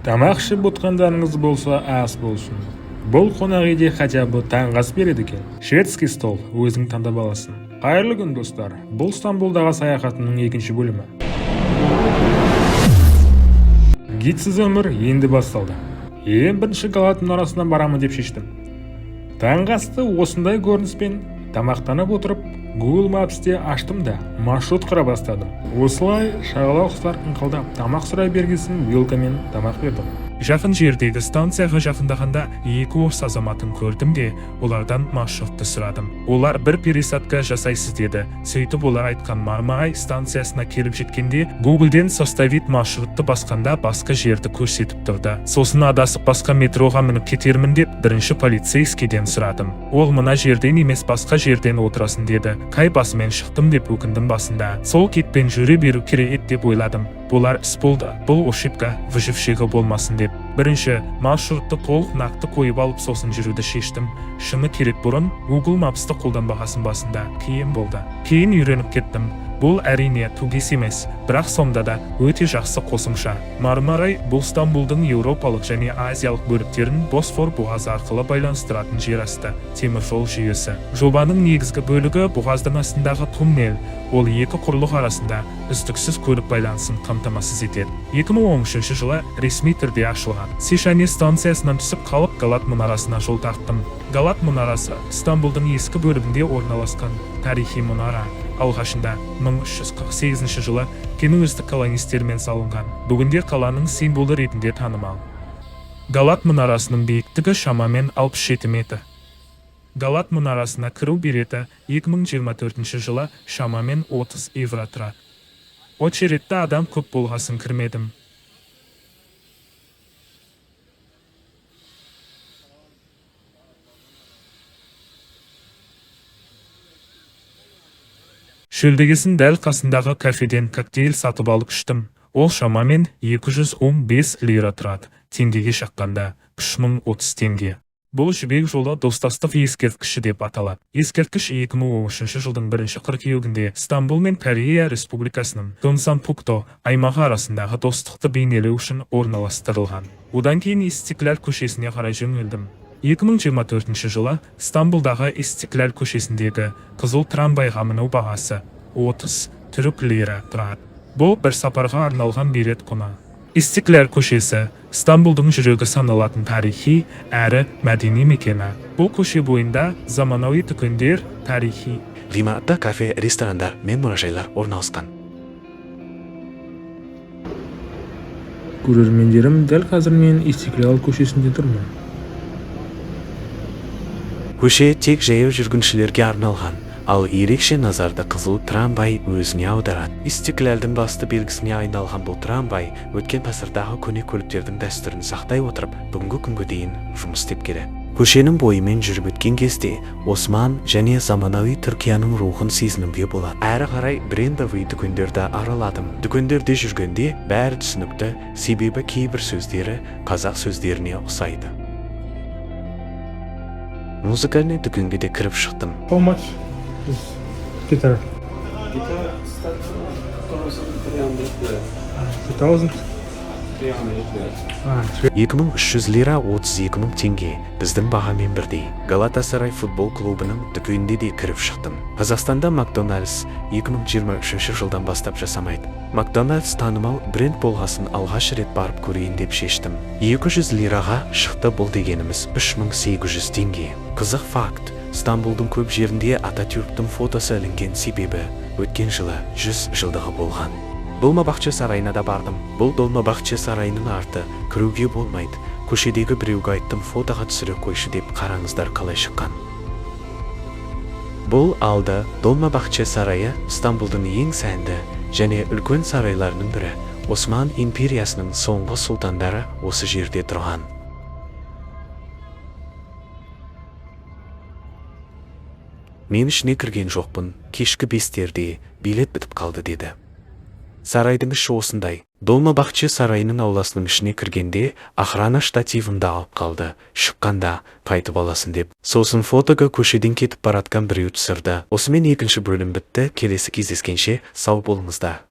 Тамақ ішіп отқандарыңыз болса, ас болсын. Бұл қонақ үйде хотя бы таңғы ас береді екен. Шведский стол, өзің таңдап аласың. Қайырлы күн, достар. Бұл Стамбулдағы саяхатымның екінші бөлімі. Гидсіз өмір енді басталды. Ең бірінші Галат мұнарасына барамын деп шештім. Таңғы асты осындай көрініспен тамақтанып отырып, Google Maps'те аштым да маршрут құра бастадым. Осылай шағала құстар қыңқылдап тамақ сұрай бергесін вилкамен тамақ бердім. Жақын жердегі станцияға жақындағанда екі орыс азаматын көрдім де, олардан маршрутты сұрадым. Олар бір пересадка жасайсыз деді. Сөйтіп олар айтқан Мармарай станциясына келіп жеткенде, Google-ден составит маршрутты басқанда басқа жерді көрсетіп тұрды. Сосын адасып басқа метроға мініп кетермін деп, бірінші полицейскийден сұрадым. Ол мына жерден емес басқа жерден отырасын деді. Қай басымен шықтым деп өкіндім басында. Сол кетпен жүре беру керек деп ойладым. Бұлар іс болды. Бұл ошибка выжившегі болмасын деп. Бірінші маршрутты толық нақты қойып алып сосын жүруді шештім. Шыны керек бұрын Google Maps'ты қолданбағасын басында. Кейін болды. Кейін үйреніп кеттім. Бұл әрине тугес емес, бірақ сонда да өте жақсы қосымша. Мармарай бұл Стамбулдың еуропалық және азиялық бөліктерін Босфор бұғазы арқылы байланыстыратын жер асты теміржол жүйесі. Жобаның негізгі бөлігі бұғаздың астындағы туннель. Ол екі құрлық арасында үздіксіз көлік байланысын қамтамасыз етеді. 2013 жылы ресми түрде ашылған. Сишане станциясынан түсіп қалып Галат мұнарасына жол тарттым. Галат мұнарасы Стамбулдың ескі бөлігінде орналасқан тарихи мұнара. Алғашында 1348 жылы кенуіздік колонистермен салынған. Бүгінде қаланың символы ретінде танымал. Галат мұнарасының биіктігі шамамен 67 метр. Галат мұнарасына кіру билеті 2024 жылы шамамен 30 евро тұрады. Очередте адам көп болғасын кірмедім. Шөлдегесін дәл қасындағы кафеден коктейль сатып алып іштім. Ол шамамен 215 лира тұрады. Теңгеге шаққанда 3030 теңге. Бұл жібек жолы достастық ескерткіші деп аталады. Ескерткіш 2013 жылдың 1 қыркүйегінде Стамбул мен Корея Республикасының Гонсан-Пукто аймағы арасындағы достықты бейнелеу үшін орналастырылған. Одан кейін Истиклал көшесіне қарай жөнелдім. 2024 жылы Стамбулдағы Истиклал көшесіндегі қызыл трамвайға міну бағасы 30 түрік лира тұрады. Бұл бір сапарға арналған билет құны. Истиклал көшесі Стамбулдың жүрегі саналатын тарихи әрі мәдени мекені. Бұл көше бойында заманауи дүкендер, тарихи ғимаратта кафе, ресторандар мен мұражайлар орналасқан. Көрермендерім, дәл қазір мен Истиклал көшесінде тұрмын. Көше тек жаяу жүргіншілерге арналған, ал ерекше назарды қызыл трамвай өзіне аударады. Истиклалдың басты белгісіне айналған бұл трамвай өткен ғасырдағы көне көліктердің дәстүрін сақтай отырып, бүгінгі күнге дейін жұмыс істеп келеді. Көшенің бойымен жүріп өткен кезде Осман және заманауи Түркияның рухын сезінуге болады. Әрі қарай брендовый дүкендерді араладым. Дүкендерде жүргенде бәрі түсінікті, себебі кейбір сөздері қазақ сөздеріне ұқсайды. Музыкальный дүкенге де кіріп шықтым. How much is guitar? Guitar starts at 1,300 lira. 2300 лира 32.000 теңге. Біздің бағамен бірдей. Галатасарай футбол клубының дүкенінде де кіріп шықтым. Қазақстанда Макдональдс 2023 жылдан бастап жасамайды. Макдональдс танымал бренд болғасын алғаш рет барып көрейін деп шештім. 200 лираға шықты, бұл дегеніміз 3800 теңге. Қызық факт, Стамбулдың көп жерінде Ататюрктің фотосы ілінген, себебі өткен жылы 100 жылдығы болған. Долмабақчы сарайына да бардым. Бұл Долмабақчы сарайының арты кіруге болмайды. Көшедегі біреуге айттым, фотоға түсіріп қойшы деп, қараңыздар қалай шыққан. Бұл алды Долмабақчы сарайы Стамбулдың ең сәнді және үлкен сарайларының бірі. Осман империясының соңғы сұлтандары осы жерде тұрған. Мен ішіне кірген жоқпын. Кешкі 5-терде билет бітіп қалды деді. Сарайдың іші осындай. Долмабақчы сарайының ауласының ішіне кіргенде охрана штативында алып қалды. Шыққанда қайтып аласың деп. Сосын фотоға көшеден кетіп баратқан біреу түсірді. Осымен екінші бөлім бітті. Келесі кездескенше сау болыңыздар.